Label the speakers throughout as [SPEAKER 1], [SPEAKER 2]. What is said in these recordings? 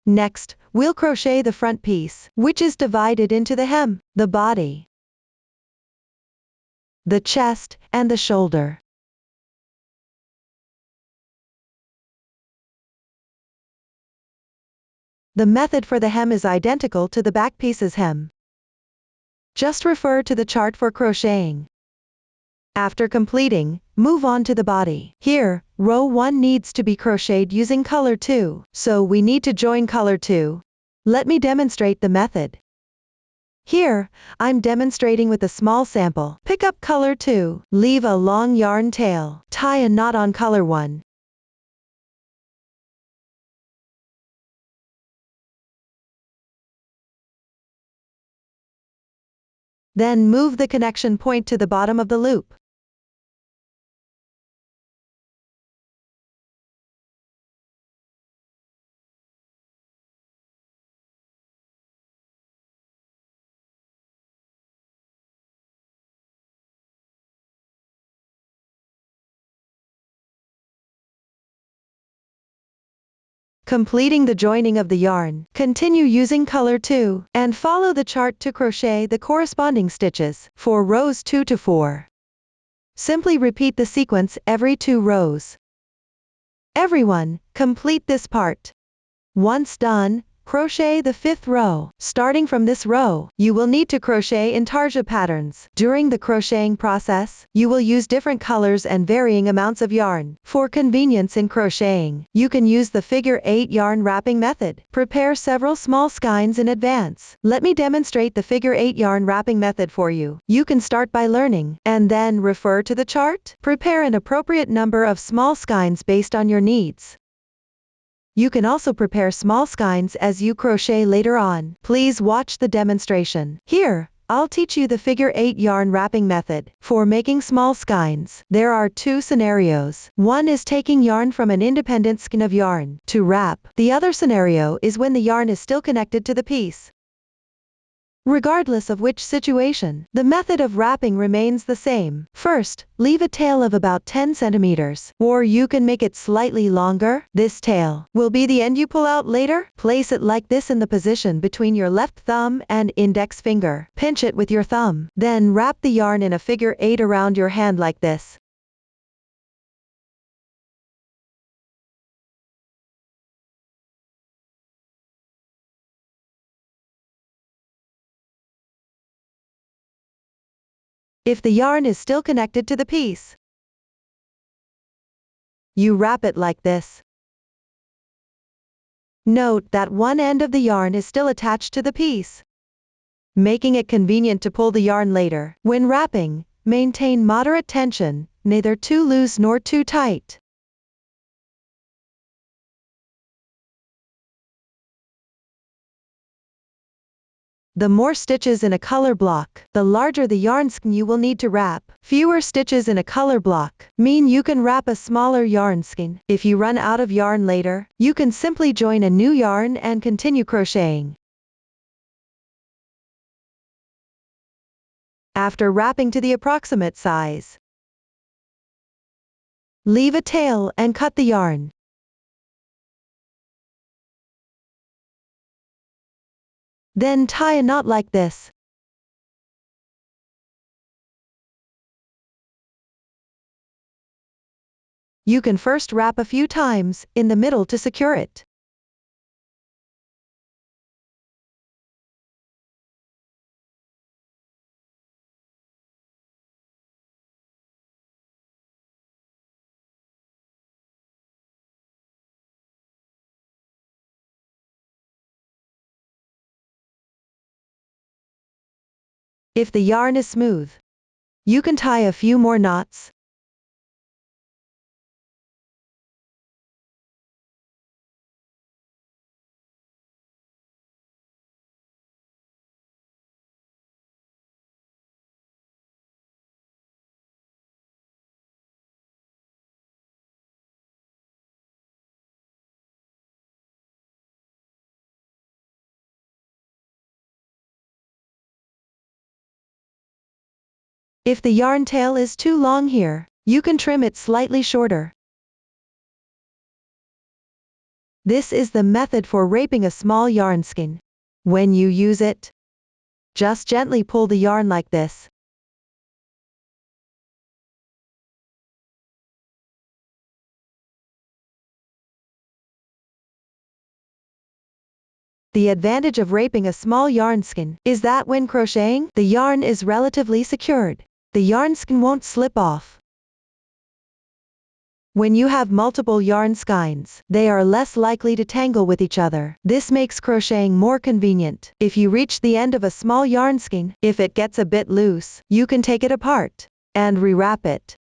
[SPEAKER 1] Next, we'll crochet the front piece, which is divided into the hem, the body, the chest, and the shoulder. The method for the hem is identical to the back piece's hem. Just refer to the chart for crocheting. After completing, move on to the body. Here, row 1 needs to be crocheted using color 2, so we need to join color 2. Let me demonstrate the method. Here, I'm demonstrating with a small sample. Pick up color 2, leave a long yarn tail, tie a knot on color 1. Then move the connection point to the bottom of the loop. Completing the joining of the yarn, continue using color 2, and follow the chart to crochet the corresponding stitches for rows 2 to 4. Simply repeat the sequence every 2 rows. Everyone, complete this part. Once done, crochet the 5th row. Starting from this row, you will need to crochet intarsia patterns. During the crocheting process, you will use different colors and varying amounts of yarn. For convenience in crocheting, you can use the figure 8 yarn wrapping method. Prepare several small skeins in advance. Let me demonstrate the figure 8 yarn wrapping method for you. You can start by learning, and then refer to the chart. Prepare an appropriate number of small skeins based on your needs. You can also prepare small skeins as you crochet later on. Please watch the demonstration. Here, I'll teach you the figure 8 yarn wrapping method. For making small skeins, there are 2 scenarios. One is taking yarn from an independent skein of yarn to wrap. The other scenario is when the yarn is still connected to the piece. Regardless of which situation, the method of wrapping remains the same. First, leave a tail of about 10 centimeters, or you can make it slightly longer. This tail will be the end you pull out later. Place it like this in the position between your left thumb and index finger. Pinch it with your thumb. Then wrap the yarn in a figure 8 around your hand like this. If the yarn is still connected to the piece, you wrap it like this. Note that one end of the yarn is still attached to the piece, making it convenient to pull the yarn later. When wrapping, maintain moderate tension, neither too loose nor too tight. The more stitches in a color block, the larger the yarn skein you will need to wrap. Fewer stitches in a color block mean you can wrap a smaller yarn skein. If you run out of yarn later, you can simply join a new yarn and continue crocheting. After wrapping to the approximate size, leave a tail and cut the yarn. Then tie a knot like this. You can first wrap a few times in the middle to secure it. If the yarn is smooth, you can tie a few more knots. If the yarn tail is too long here, you can trim it slightly shorter. This is the method for wrapping a small yarn skein. When you use it, just gently pull the yarn like this. The advantage of wrapping a small yarn skein is that when crocheting, the yarn is relatively secured. The yarn skein won't slip off. When you have multiple yarn skeins, they are less likely to tangle with each other. This makes crocheting more convenient. If you reach the end of a small yarn skein, if it gets a bit loose, you can take it apart and rewrap it.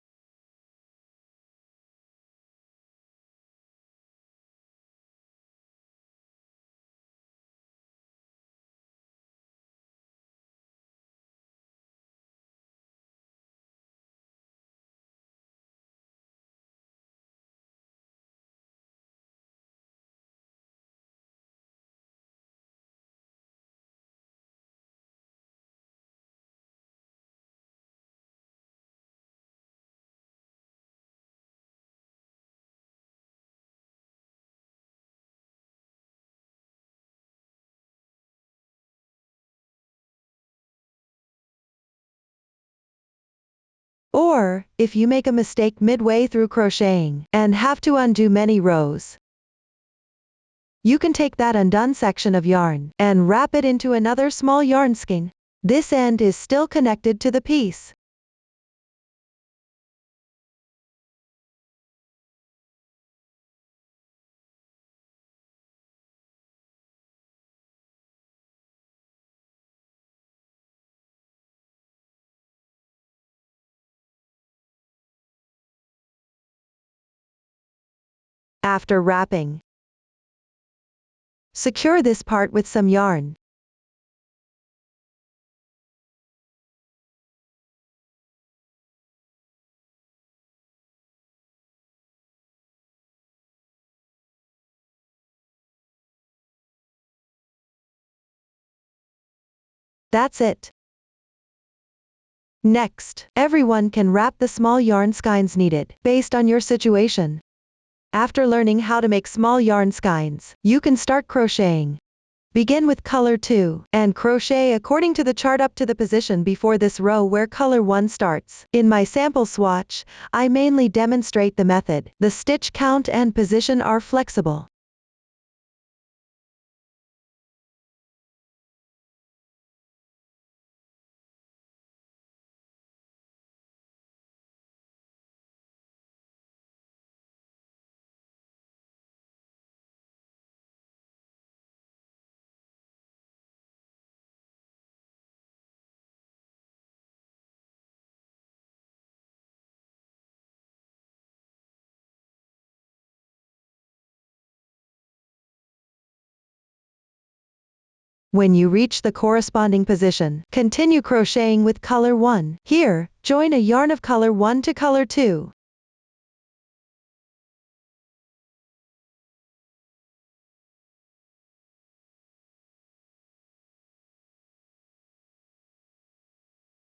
[SPEAKER 1] Or, if you make a mistake midway through crocheting and have to undo many rows, you can take that undone section of yarn and wrap it into another small yarn skein. This end is still connected to the piece. After wrapping, secure this part with some yarn. That's it. Next, everyone can wrap the small yarn skeins needed, based on your situation. After learning how to make small yarn skeins, you can start crocheting. Begin with color 2, and crochet according to the chart up to the position before this row where color 1 starts. In my sample swatch, I mainly demonstrate the method. The stitch count and position are flexible. When you reach the corresponding position, continue crocheting with color 1. Here, join a yarn of color 1 to color 2.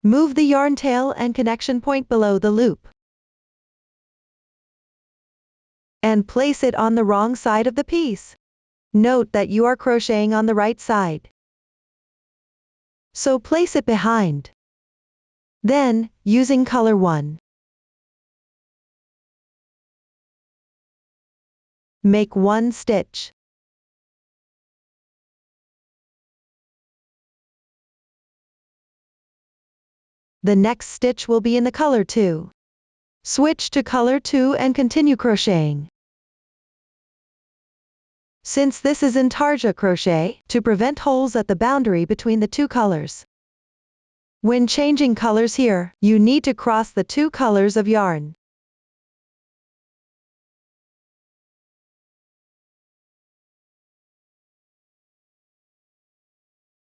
[SPEAKER 1] Move the yarn tail and connection point below the loop, and place it on the wrong side of the piece. Note that you are crocheting on the right side, so place it behind. Then, using color 1, make 1 stitch. The next stitch will be in the color 2. Switch to color 2 and continue crocheting. Since this is intarsia crochet, to prevent holes at the boundary between the two colors. When changing colors here, you need to cross the 2 colors of yarn.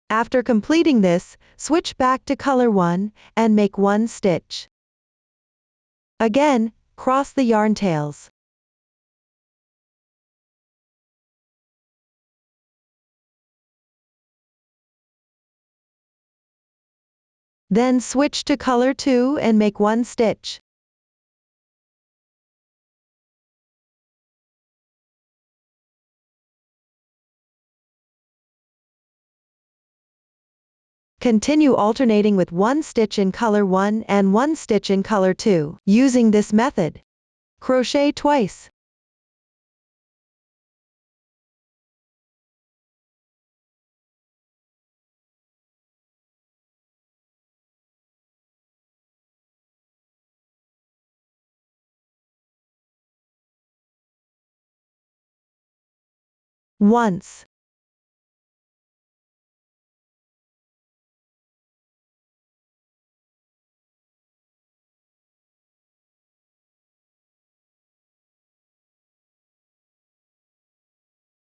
[SPEAKER 1] After completing this, switch back to color 1, and make 1 stitch. Again, cross the yarn tails. Then switch to color 2 and make 1 stitch. Continue alternating with one stitch in color 1 and one stitch in color 2. Using this method, crochet twice. Once.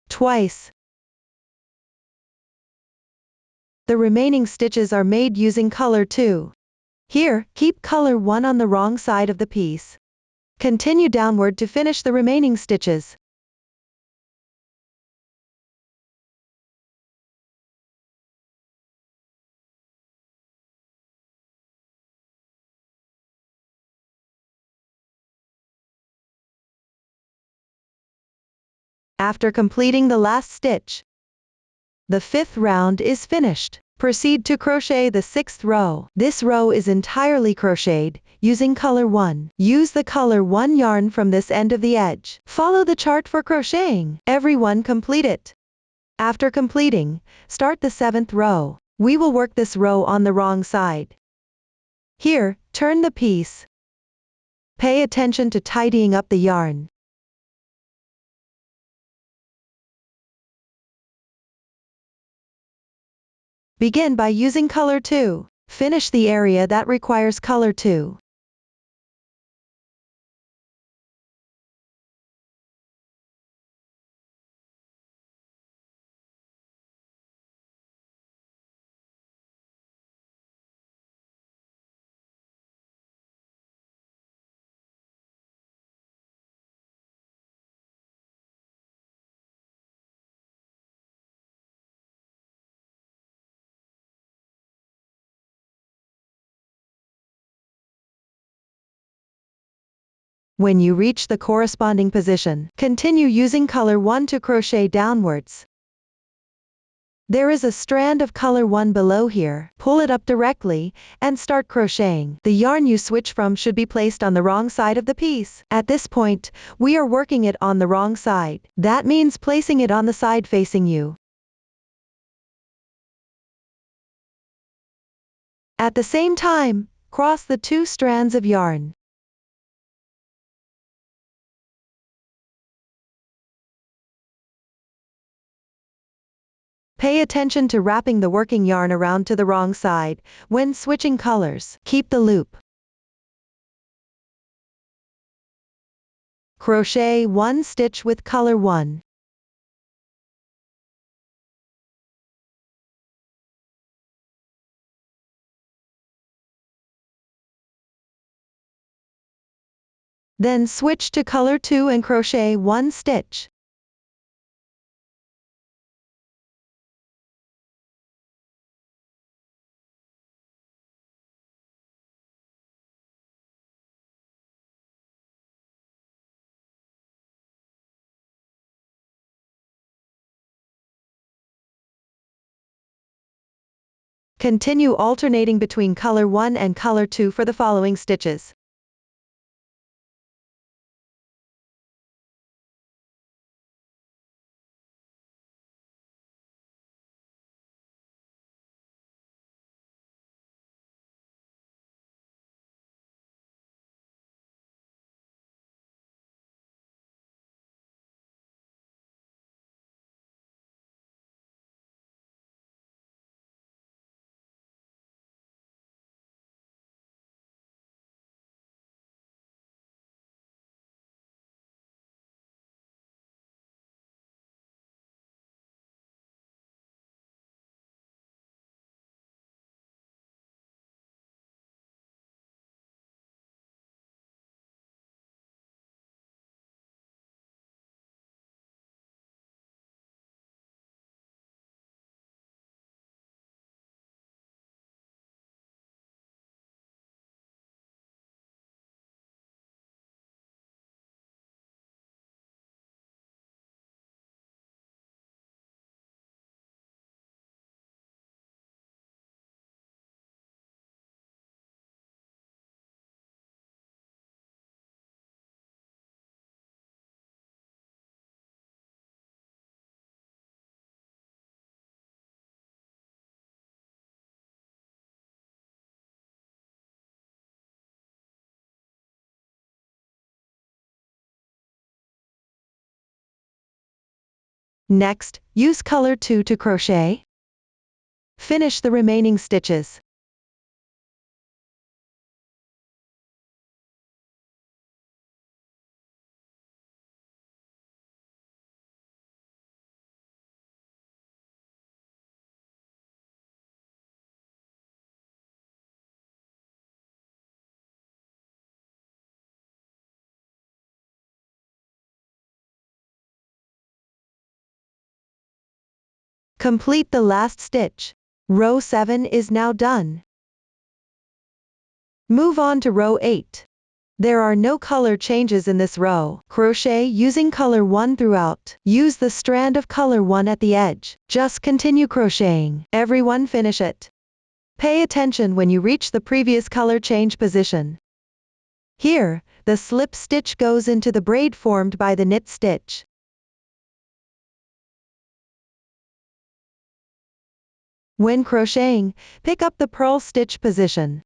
[SPEAKER 1] Twice. The remaining stitches are made using color 2. Here, keep color 1 on the wrong side of the piece. Continue downward to finish the remaining stitches. After completing the last stitch, the 5th round is finished. Proceed to crochet the 6th row. This row is entirely crocheted, using color 1. Use the color 1 yarn from this end of the edge. Follow the chart for crocheting. Everyone complete it. After completing, start the 7th row. We will work this row on the wrong side. Here, turn the piece. Pay attention to tidying up the yarn. Begin by using color 2. Finish the area that requires color 2. When you reach the corresponding position, continue using color 1 to crochet downwards. There is a strand of color 1 below here. Pull it up directly, and start crocheting. The yarn you switch from should be placed on the wrong side of the piece. At this point, we are working it on the wrong side. That means placing it on the side facing you. At the same time, cross the 2 strands of yarn. Pay attention to wrapping the working yarn around to the wrong side. When switching colors, keep the loop. Crochet 1 stitch with color 1. Then switch to color 2 and crochet 1 stitch. Continue alternating between color 1 and color 2 for the following stitches. Next, use color 2 to crochet. Finish the remaining stitches. Complete the last stitch. Row 7 is now done. Move on to row 8. There are no color changes in this row. Crochet using color 1 throughout. Use the strand of color 1 at the edge. Just continue crocheting. Everyone finish it. Pay attention when you reach the previous color change position. Here, the slip stitch goes into the braid formed by the knit stitch. When crocheting, pick up the purl stitch position.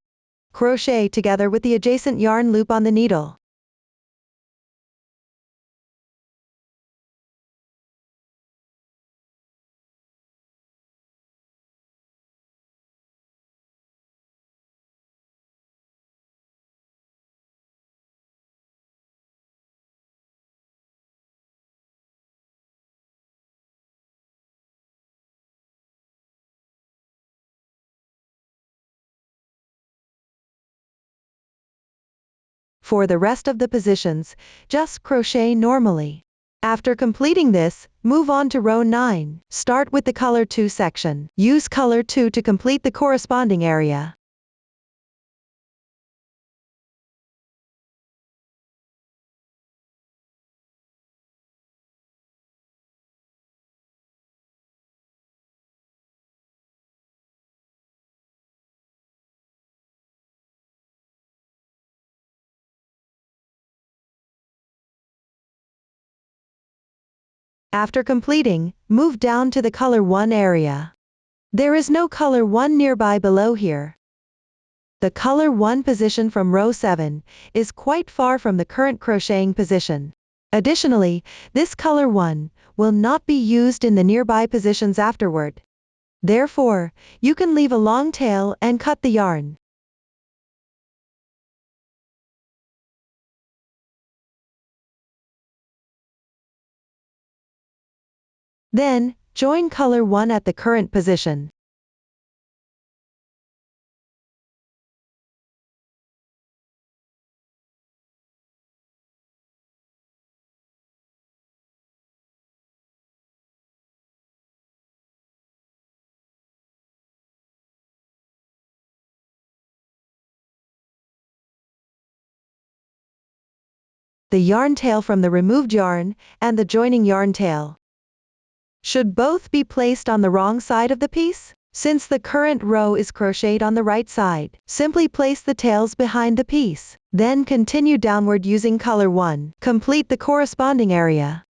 [SPEAKER 1] Crochet together with the adjacent yarn loop on the needle. For the rest of the positions, just crochet normally. After completing this, move on to row 9. Start with the color 2 section. Use color 2 to complete the corresponding area. After completing, move down to the color 1 area. There is no color 1 nearby below here. The color 1 position from row 7 is quite far from the current crocheting position. Additionally, this color 1 will not be used in the nearby positions afterward. Therefore, you can leave a long tail and cut the yarn. Then, join color 1 at the current position. The yarn tail from the removed yarn, and the joining yarn tail should both be placed on the wrong side of the piece. Since the current row is crocheted on the right side, simply place the tails behind the piece. Then continue downward using color 1. Complete the corresponding area.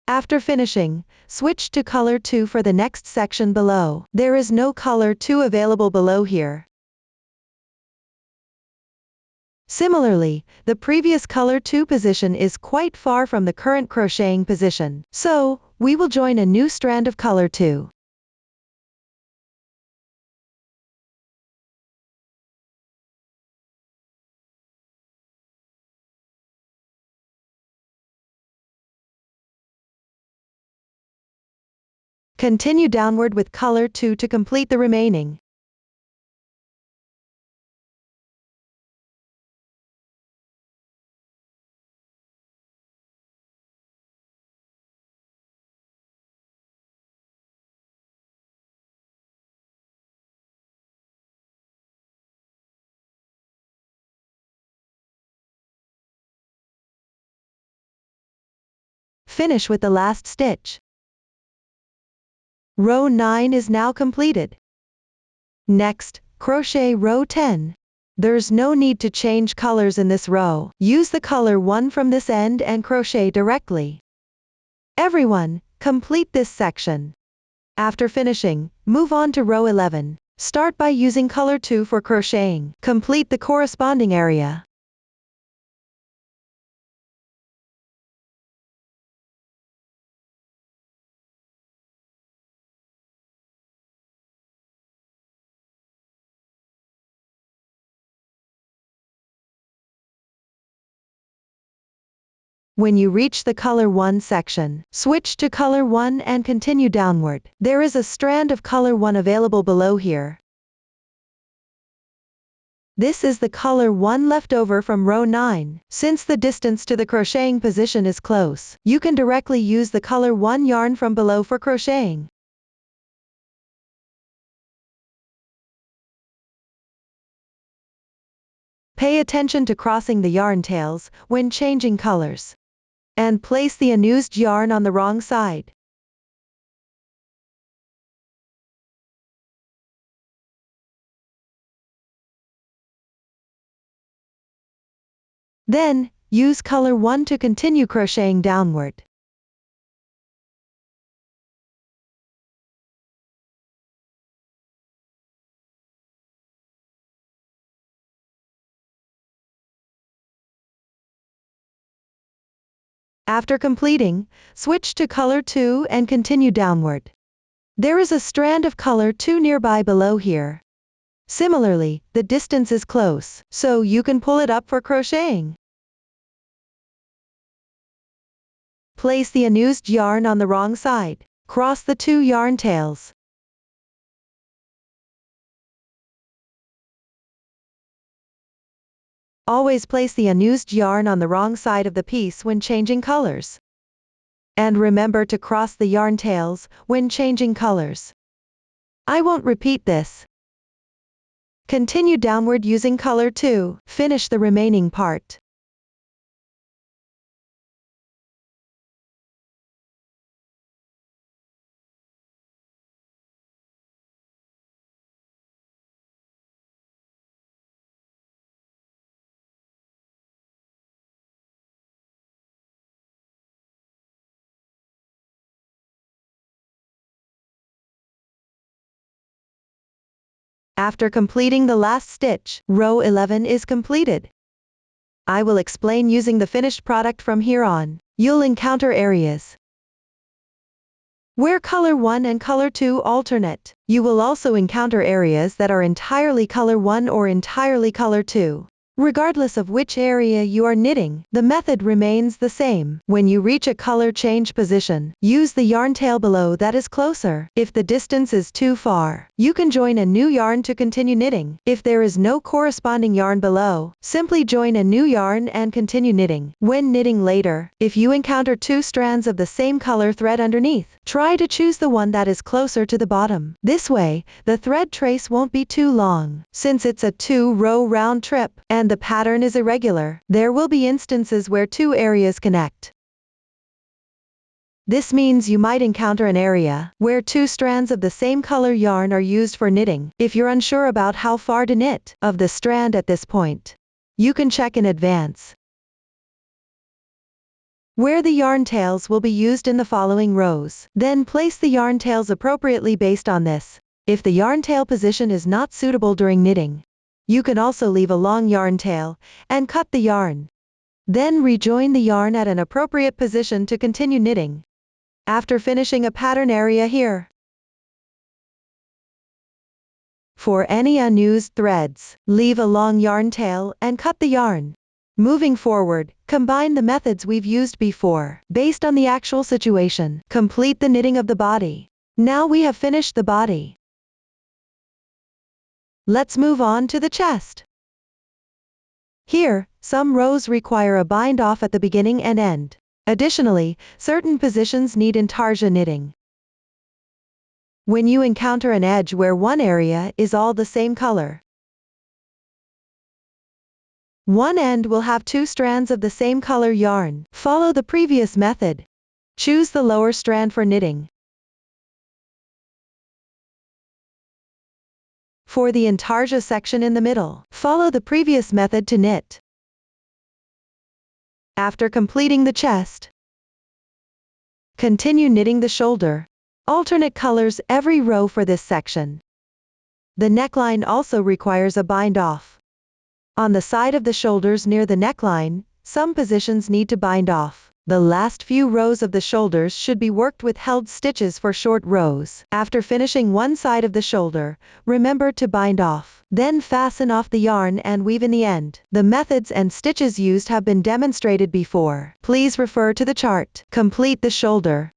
[SPEAKER 1] After finishing, switch to color 2 for the next section below. There is no color 2 available below here. Similarly, the previous color 2 position is quite far from the current crocheting position, so we will join a new strand of color 2. Continue downward with color 2 to complete the remaining. Finish with the last stitch. Row 9 is now completed. Next, crochet row 10. There's no need to change colors in this row. Use the color 1 from this end and crochet directly. Everyone, complete this section. After finishing, move on to row 11. Start by using color 2 for crocheting. Complete the corresponding area. When you reach the color 1 section, switch to color 1 and continue downward. There is a strand of color 1 available below here. This is the color 1 left over from row 9. Since the distance to the crocheting position is close, you can directly use the color 1 yarn from below for crocheting. Pay attention to crossing the yarn tails when changing colors. And place the unused yarn on the wrong side. Then, use color 1 to continue crocheting downward. After completing, switch to color 2 and continue downward. There is a strand of color 2 nearby below here. Similarly, the distance is close, so you can pull it up for crocheting. Place the unused yarn on the wrong side. Cross the 2 yarn tails. Always place the unused yarn on the wrong side of the piece when changing colors. And remember to cross the yarn tails when changing colors. I won't repeat this. Continue downward using color 2. Finish the remaining part. After completing the last stitch, row 11 is completed. I will explain using the finished product from here on. You'll encounter areas where color 1 and color 2 alternate. You will also encounter areas that are entirely color 1 or entirely color 2. Regardless of which area you are knitting, the method remains the same. When you reach a color change position, use the yarn tail below that is closer. If the distance is too far, you can join a new yarn to continue knitting. If there is no corresponding yarn below, simply join a new yarn and continue knitting. When knitting later, if you encounter 2 strands of the same color thread underneath, try to choose the one that is closer to the bottom. This way, the thread trace won't be too long. Since it's a 2-row round trip, and the pattern is irregular, there will be instances where 2 areas connect. This means you might encounter an area where 2 strands of the same color yarn are used for knitting. If you're unsure about how far to knit of the strand at this point, you can check in advance where the yarn tails will be used in the following rows. Then place the yarn tails appropriately based on this. If the yarn tail position is not suitable during knitting, you can also leave a long yarn tail and cut the yarn. Then rejoin the yarn at an appropriate position to continue knitting. After finishing a pattern area here, for any unused threads, leave a long yarn tail and cut the yarn. Moving forward, combine the methods we've used before. Based on the actual situation, complete the knitting of the body. Now we have finished the body. Let's move on to the chest. Here, some rows require a bind off at the beginning and end. Additionally, certain positions need intarsia knitting. When you encounter an edge where one area is all the same color, one end will have 2 strands of the same color yarn. Follow the previous method. Choose the lower strand for knitting. For the intarsia section in the middle, follow the previous method to knit. After completing the chest, continue knitting the shoulder. Alternate colors every row for this section. The neckline also requires a bind off. On the side of the shoulders near the neckline, some positions need to bind off. The last few rows of the shoulders should be worked with held stitches for short rows. After finishing one side of the shoulder, remember to bind off. Then fasten off the yarn and weave in the end. The methods and stitches used have been demonstrated before. Please refer to the chart. Complete the shoulder.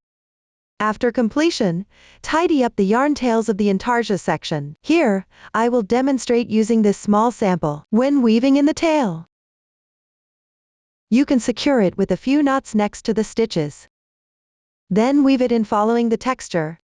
[SPEAKER 1] After completion, tidy up the yarn tails of the intarsia section. Here, I will demonstrate using this small sample. When weaving in the tail, you can secure it with a few knots next to the stitches. Then weave it in following the texture.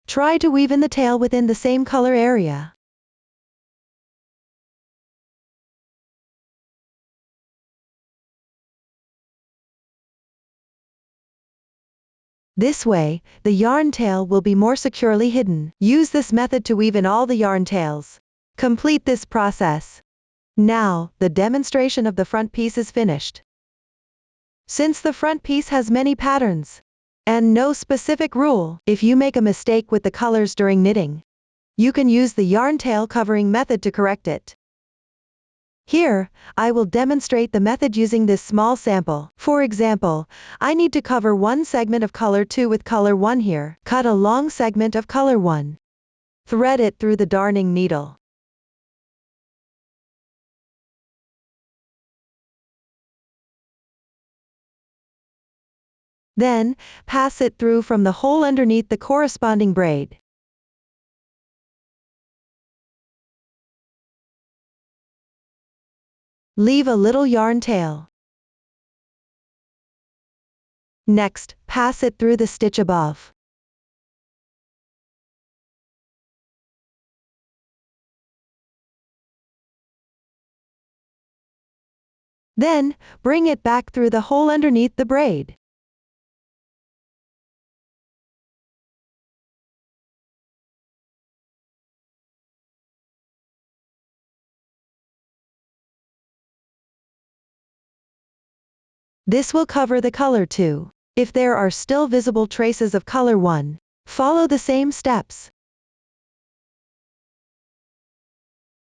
[SPEAKER 1] Try to weave in the tail within the same color area. This way, the yarn tail will be more securely hidden. Use this method to weave in all the yarn tails. Complete this process. Now, the demonstration of the front piece is finished. Since the front piece has many patterns, and no specific rule, if you make a mistake with the colors during knitting, you can use the yarn tail covering method to correct it. Here, I will demonstrate the method using this small sample. For example, I need to cover one segment of color 2 with color 1 here. Cut a long segment of color 1. Thread it through the darning needle. Then, pass it through from the hole underneath the corresponding braid. Leave a little yarn tail. Next, pass it through the stitch above. Then, bring it back through the hole underneath the braid. This will cover the color 2. If there are still visible traces of color 1, follow the same steps.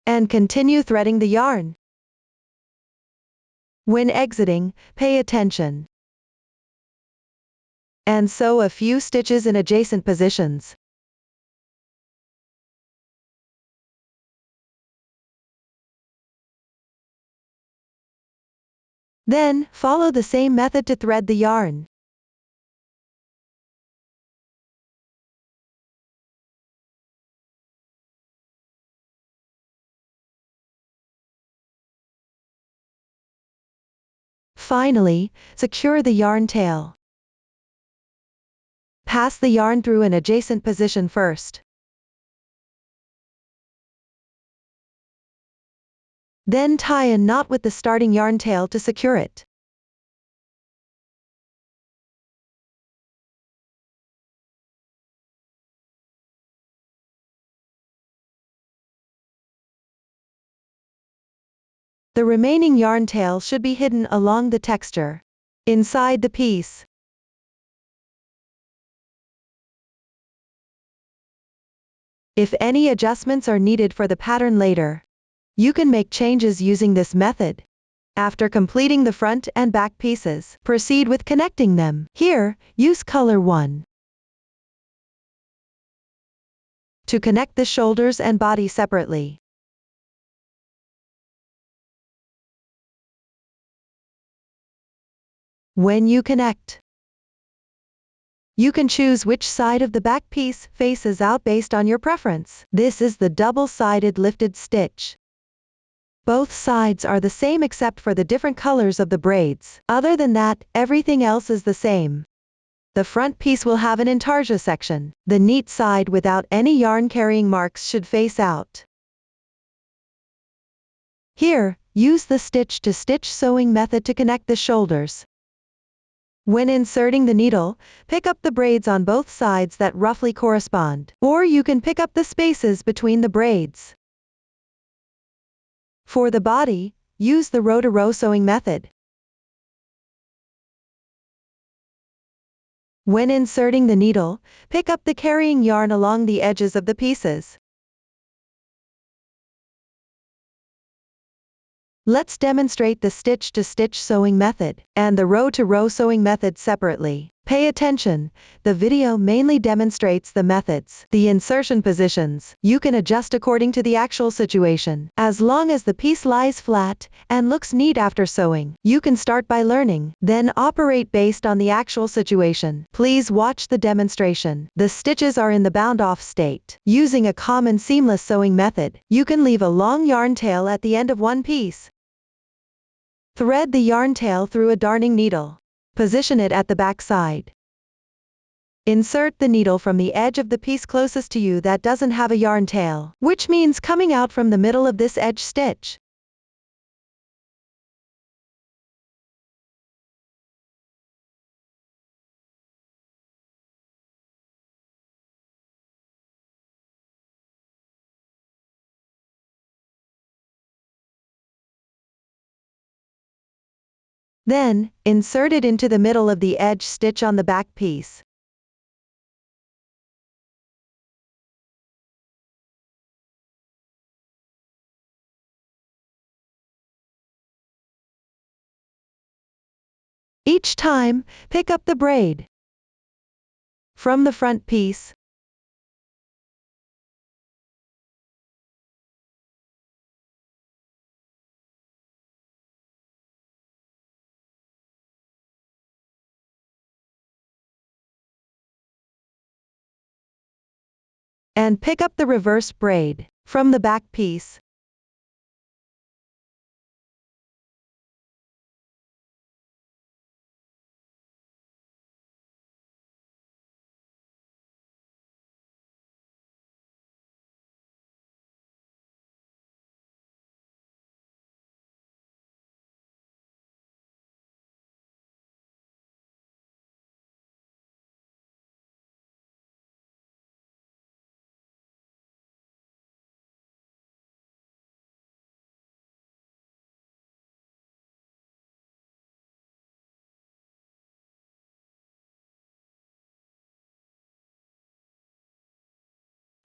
[SPEAKER 1] And continue threading the yarn. When exiting, pay attention. And sew a few stitches in adjacent positions. Then, follow the same method to thread the yarn. Finally, secure the yarn tail. Pass the yarn through an adjacent position first. Then tie a knot with the starting yarn tail to secure it. The remaining yarn tail should be hidden along the texture, inside the piece. If any adjustments are needed for the pattern later, you can make changes using this method. After completing the front and back pieces, proceed with connecting them. Here, use color 1 to connect the shoulders and body separately. When you connect, you can choose which side of the back piece faces out based on your preference. This is the double-sided lifted stitch. Both sides are the same except for the different colors of the braids. Other than that, everything else is the same. The front piece will have an intarsia section. The neat side without any yarn carrying marks should face out. Here, use the stitch-to-stitch sewing method to connect the shoulders. When inserting the needle, pick up the braids on both sides that roughly correspond, or you can pick up the spaces between the braids. For the body, use the row-to-row sewing method. When inserting the needle, pick up the carrying yarn along the edges of the pieces. Let's demonstrate the stitch-to-stitch sewing method and the row-to-row sewing method separately. Pay attention, the video mainly demonstrates the methods. The insertion positions, you can adjust according to the actual situation. As long as the piece lies flat and looks neat after sewing, you can start by learning, then operate based on the actual situation. Please watch the demonstration. The stitches are in the bound-off state. Using a common seamless sewing method, you can leave a long yarn tail at the end of one piece. Thread the yarn tail through a darning needle. Position it at the back side. Insert the needle from the edge of the piece closest to you that doesn't have a yarn tail, which means coming out from the middle of this edge stitch. Then, insert it into the middle of the edge stitch on the back piece. Each time, pick up the braid from the front piece. And pick up the reverse braid from the back piece.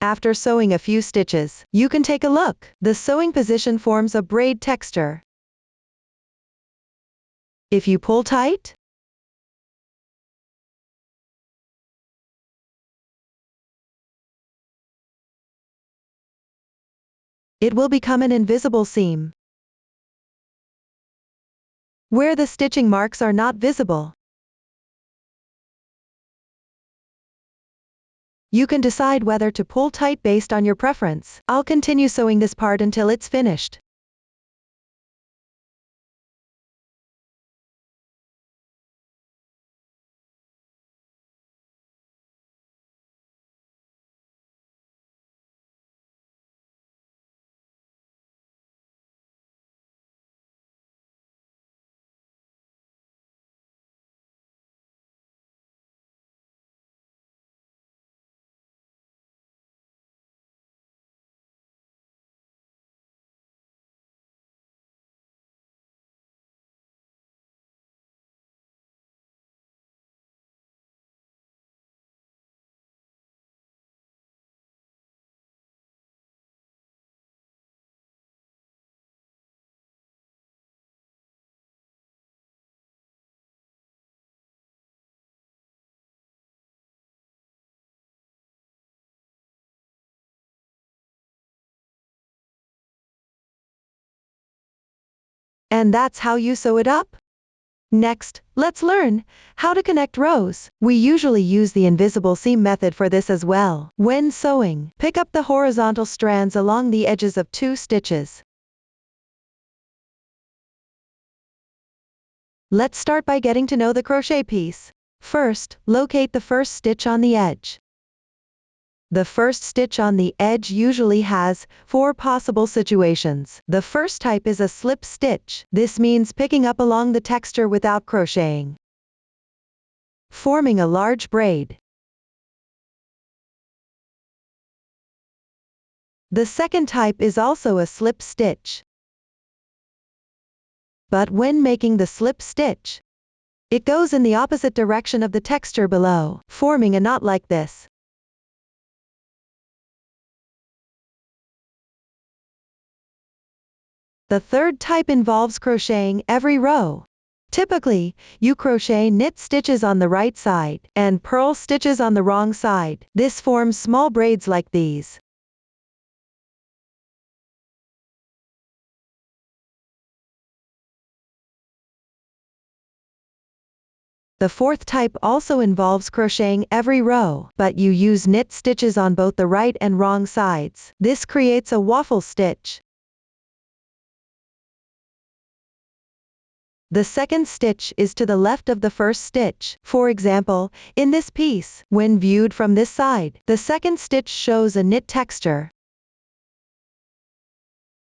[SPEAKER 1] After sewing a few stitches, you can take a look. The sewing position forms a braid texture. If you pull tight, it will become an invisible seam, where the stitching marks are not visible. You can decide whether to pull tight based on your preference. I'll continue sewing this part until it's finished. And that's how you sew it up. Next, let's learn how to connect rows. We usually use the invisible seam method for this as well. When sewing, pick up the horizontal strands along the edges of 2 stitches. Let's start by getting to know the crochet piece. First, locate the first stitch on the edge. The first stitch on the edge usually has 4 possible situations. The first type is a slip stitch. This means picking up along the texture without crocheting, forming a large braid. The second type is also a slip stitch. But when making the slip stitch, it goes in the opposite direction of the texture below, forming a knot like this. The third type involves crocheting every row. Typically, you crochet knit stitches on the right side and purl stitches on the wrong side. This forms small braids like these. The fourth type also involves crocheting every row, but you use knit stitches on both the right and wrong sides. This creates a waffle stitch. The second stitch is to the left of the first stitch. For example, in this piece, when viewed from this side, the second stitch shows a knit texture.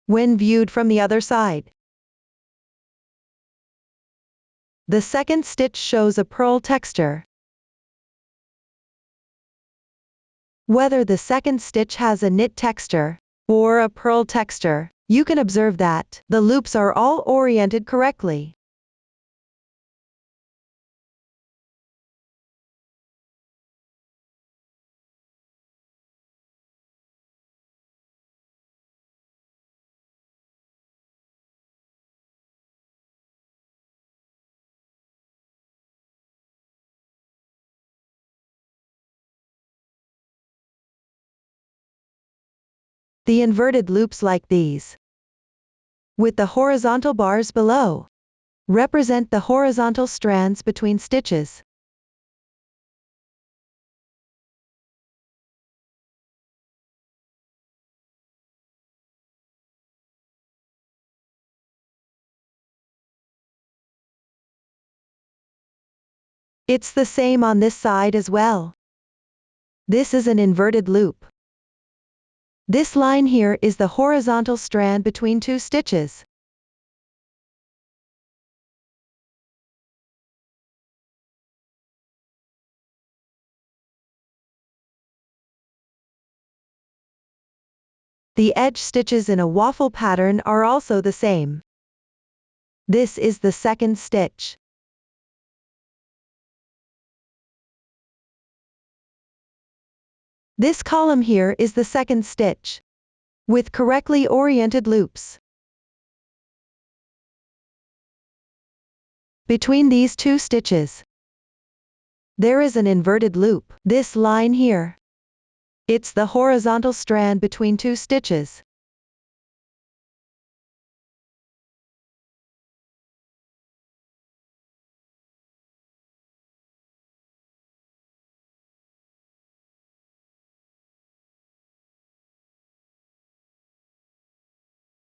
[SPEAKER 1] When viewed from the other side, the second stitch shows a purl texture. Whether the second stitch has a knit texture or a purl texture, you can observe that the loops are all oriented correctly. The inverted loops like these, with the horizontal bars below, represent the horizontal strands between stitches. It's the same on this side as well. This is an inverted loop. This line here is the horizontal strand between 2 stitches. The edge stitches in a waffle pattern are also the same. This is the second stitch. This column here is the second stitch, with correctly oriented loops. Between these 2 stitches, there is an inverted loop. This line here, it's the horizontal strand between 2 stitches.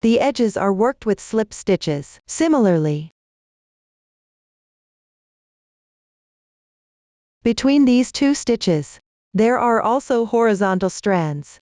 [SPEAKER 1] The edges are worked with slip stitches. Similarly, between these 2 stitches, there are also horizontal strands.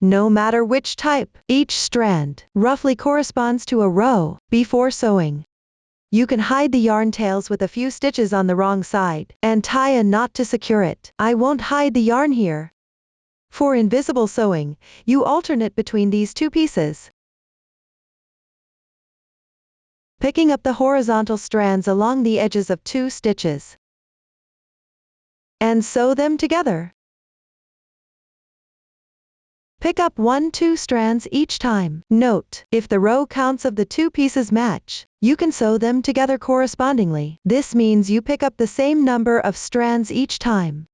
[SPEAKER 1] No matter which type, each strand roughly corresponds to a row. Before sewing, you can hide the yarn tails with a few stitches on the wrong side and tie a knot to secure it. I won't hide the yarn here. For invisible sewing, you alternate between these 2 pieces, picking up the horizontal strands along the edges of 2 stitches, and sew them together. Pick up 1-2 strands each time. Note, if the row counts of the 2 pieces match, you can sew them together correspondingly. This means you pick up the same number of strands each time.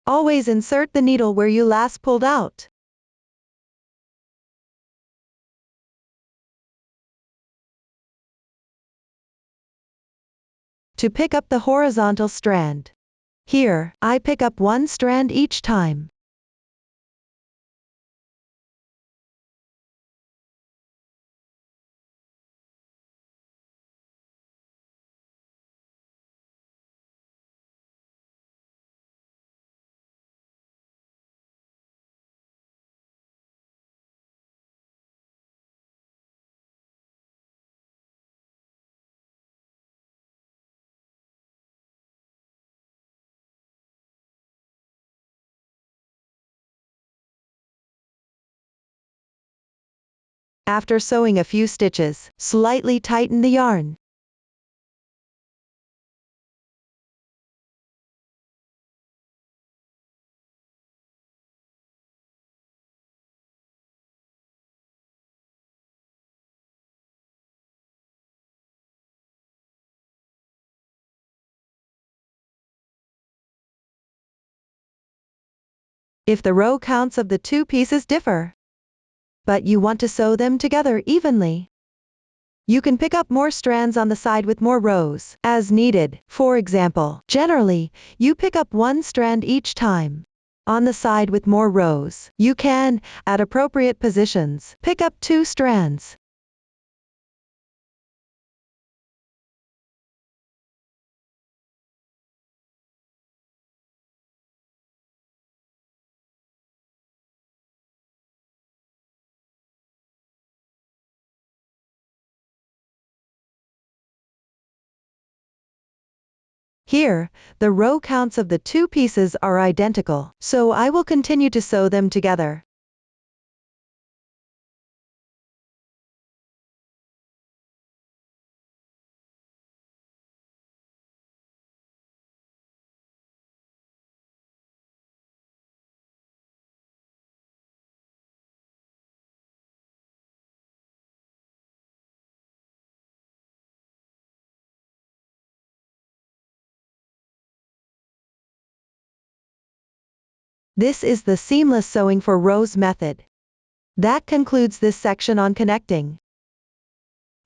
[SPEAKER 1] Always insert the needle where you last pulled out. To pick up the horizontal strand. Here, I pick up one strand each time. After sewing a few stitches, slightly tighten the yarn. If the row counts of the two pieces differ, but you want to sew them together evenly, you can pick up more strands on the side with more rows, as needed. For example, generally, you pick up one strand each time. On the side with more rows, you can, at appropriate positions, pick up two strands. Here, the row counts of the two pieces are identical, so I will continue to sew them together. This is the seamless sewing for rows method. That concludes this section on connecting.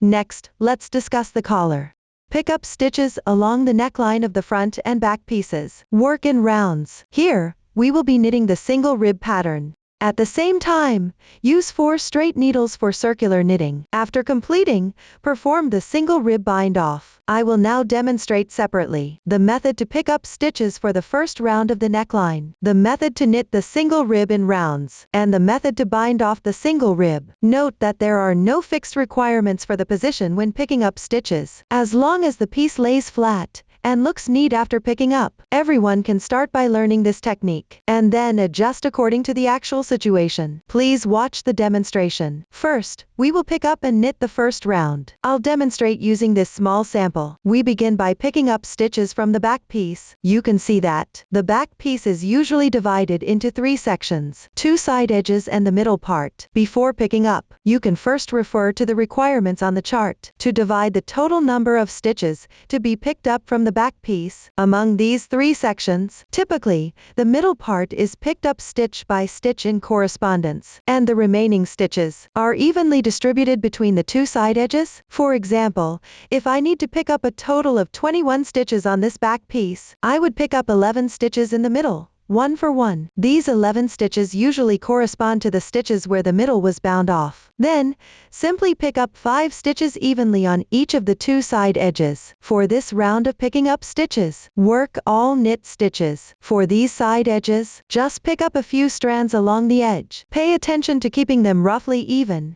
[SPEAKER 1] Next, let's discuss the collar. Pick up stitches along the neckline of the front and back pieces. Work in rounds. Here, we will be knitting the single rib pattern. At the same time, use 4 straight needles for circular knitting. After completing, perform the single rib bind off. I will now demonstrate separately the method to pick up stitches for the first round of the neckline, the method to knit the single rib in rounds, and the method to bind off the single rib. Note that there are no fixed requirements for the position when picking up stitches. As long as the piece lays flat and looks neat after picking up, everyone can start by learning this technique, and then adjust according to the actual situation. Please watch the demonstration. First, we will pick up and knit the first round. I'll demonstrate using this small sample. We begin by picking up stitches from the back piece. You can see that the back piece is usually divided into 3 sections, 2 side edges and the middle part. Before picking up, you can first refer to the requirements on the chart to divide the total number of stitches to be picked up from the back piece among these 3 sections. Typically, the middle part is picked up stitch by stitch in correspondence, and the remaining stitches are evenly distributed between the 2 side edges. For example, if I need to pick up a total of 21 stitches on this back piece, I would pick up 11 stitches in the middle, 1 for 1. These 11 stitches usually correspond to the stitches where the middle was bound off. Then, simply pick up 5 stitches evenly on each of the 2 side edges. For this round of picking up stitches, work all knit stitches. For these side edges, just pick up a few strands along the edge. Pay attention to keeping them roughly even.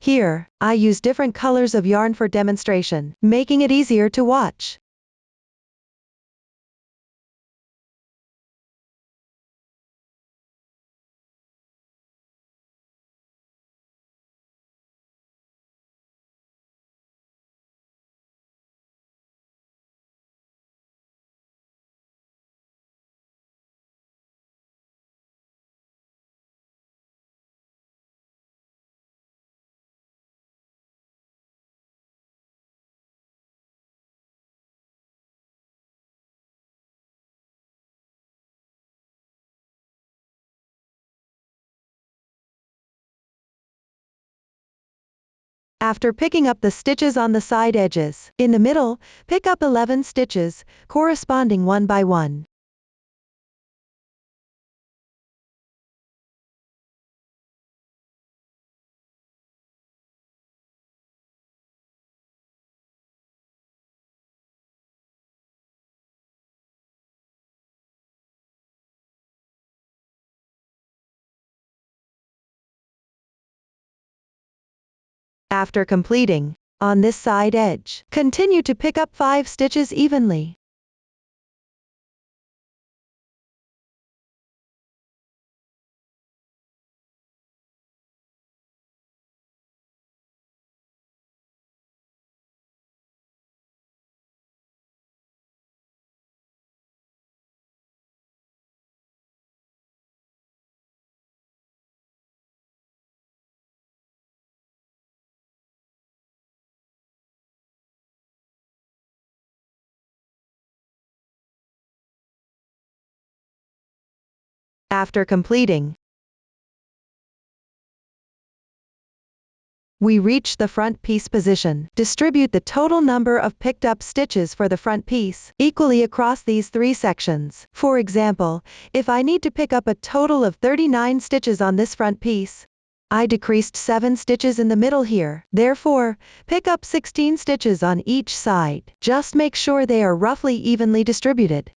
[SPEAKER 1] Here, I use different colors of yarn for demonstration, making it easier to watch. After picking up the stitches on the side edges, in the middle, pick up 11 stitches, corresponding one by one. After completing, on this side edge, continue to pick up 5 stitches evenly. After completing, we reach the front piece position. Distribute the total number of picked up stitches for the front piece equally across these 3 sections. For example, if I need to pick up a total of 39 stitches on this front piece, I decreased 7 stitches in the middle here. Therefore, pick up 16 stitches on each side. Just make sure they are roughly evenly distributed.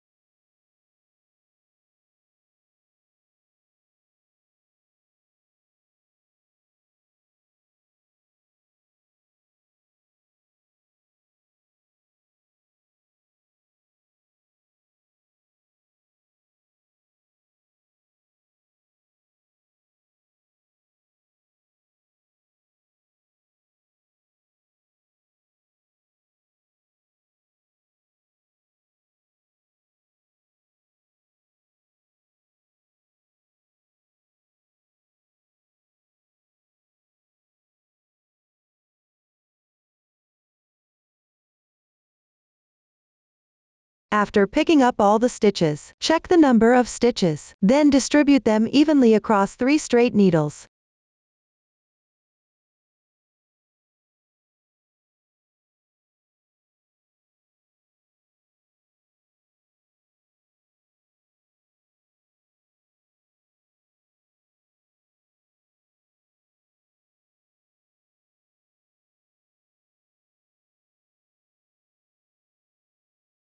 [SPEAKER 1] After picking up all the stitches, check the number of stitches, then distribute them evenly across 3 straight needles.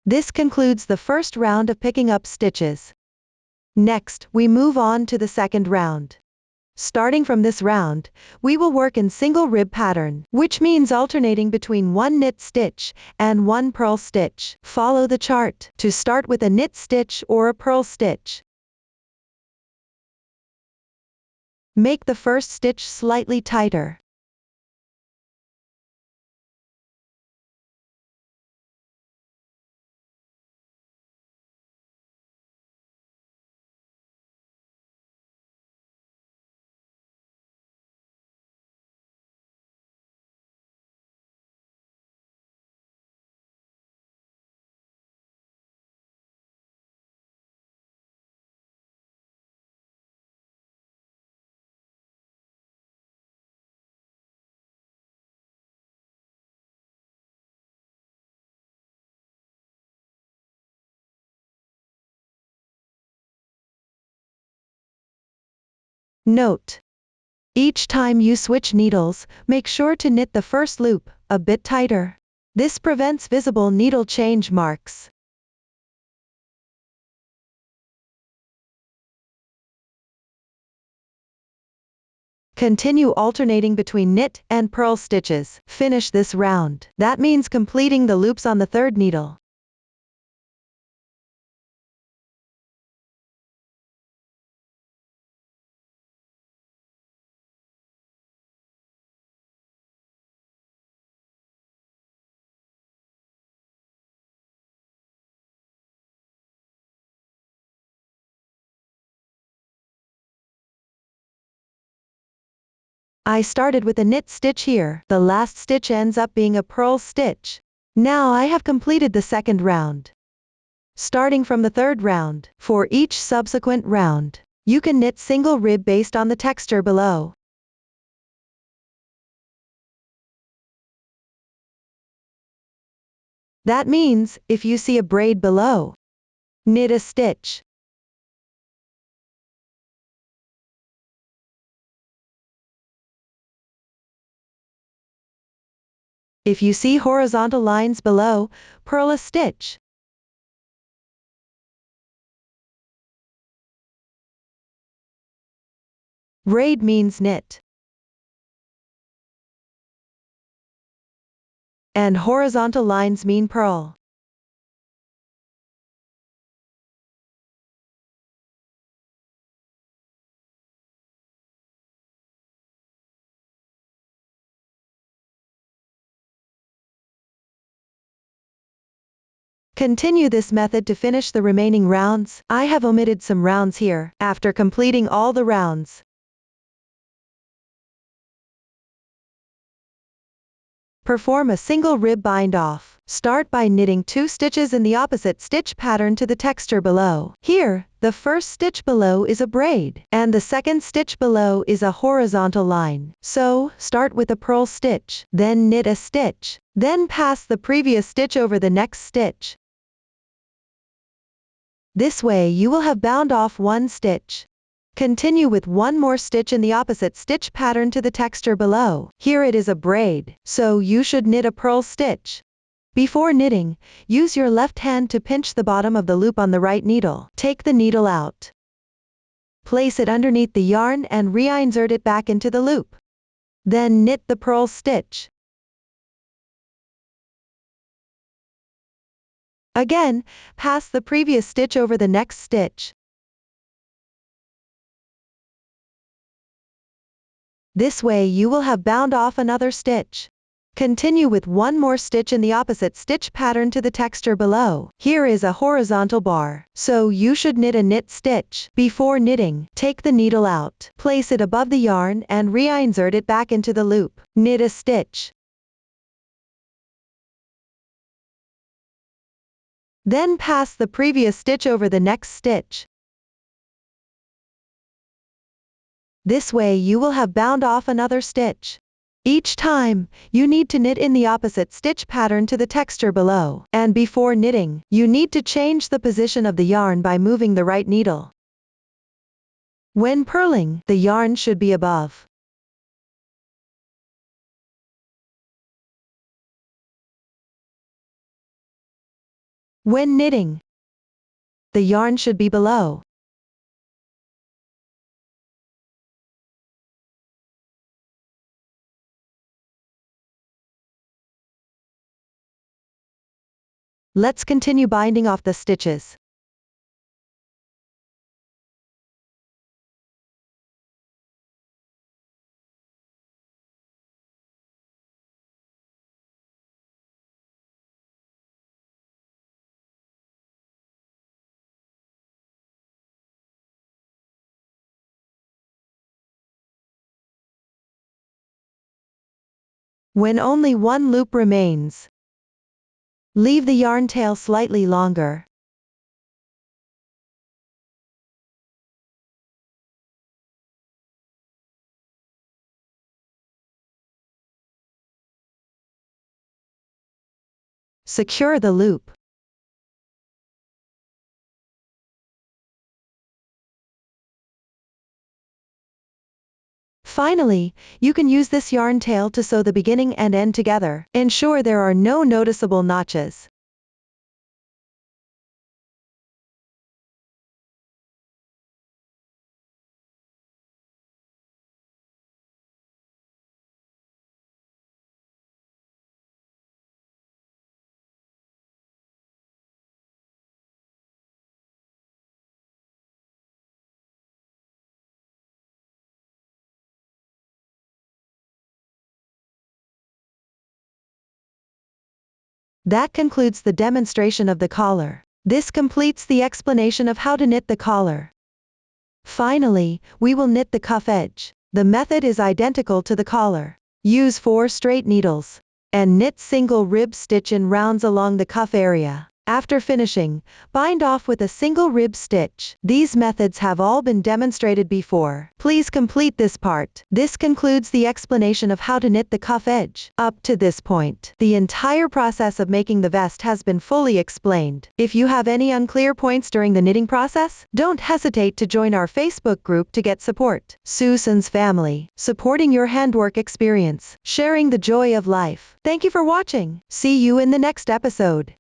[SPEAKER 1] This concludes the first round of picking up stitches. Next, we move on to the second round. Starting from this round, we will work in single rib pattern, which means alternating between 1 knit stitch and 1 purl stitch. Follow the chart to start with a knit stitch or a purl stitch. Make the first stitch slightly tighter. Note: each time you switch needles, make sure to knit the first loop a bit tighter. This prevents visible needle change marks. Continue alternating between knit and purl stitches. Finish this round. That means completing the loops on the third needle. I started with a knit stitch here. The last stitch ends up being a purl stitch. Now I have completed the second round. Starting from the third round, for each subsequent round, you can knit single rib based on the texture below. That means, if you see a braid below, knit a stitch. If you see horizontal lines below, purl a stitch. Braid means knit. And horizontal lines mean purl. Continue this method to finish the remaining rounds. I have omitted some rounds here. After completing all the rounds, perform a single rib bind off. Start by knitting 2 stitches in the opposite stitch pattern to the texture below. Here, the first stitch below is a braid, and the second stitch below is a horizontal line. So, start with a purl stitch, then knit a stitch, then pass the previous stitch over the next stitch. This way you will have bound off 1 stitch. Continue with 1 more stitch in the opposite stitch pattern to the texture below. Here it is a braid, so you should knit a purl stitch. Before knitting, use your left hand to pinch the bottom of the loop on the right needle. Take the needle out. Place it underneath the yarn and reinsert it back into the loop. Then knit the purl stitch. Again, pass the previous stitch over the next stitch. This way you will have bound off another stitch. Continue with 1 more stitch in the opposite stitch pattern to the texture below. Here is a horizontal bar, so you should knit a knit stitch. Before knitting, take the needle out. Place it above the yarn and reinsert it back into the loop. Knit a stitch. Then pass the previous stitch over the next stitch. This way you will have bound off another stitch. Each time, you need to knit in the opposite stitch pattern to the texture below, and before knitting, you need to change the position of the yarn by moving the right needle. When purling, the yarn should be above. When knitting, the yarn should be below. Let's continue binding off the stitches. When only 1 loop remains, leave the yarn tail slightly longer. Secure the loop. Finally, you can use this yarn tail to sew the beginning and end together. Ensure there are no noticeable notches. That concludes the demonstration of the collar. This completes the explanation of how to knit the collar. Finally, we will knit the cuff edge. The method is identical to the collar. Use 4 straight needles and knit single rib stitch in rounds along the cuff area. After finishing, bind off with a single rib stitch. These methods have all been demonstrated before. Please complete this part. This concludes the explanation of how to knit the cuff edge. Up to this point, the entire process of making the vest has been fully explained. If you have any unclear points during the knitting process, don't hesitate to join our Facebook group to get support. Susan's Family, supporting your handwork experience, sharing the joy of life. Thank you for watching. See you in the next episode.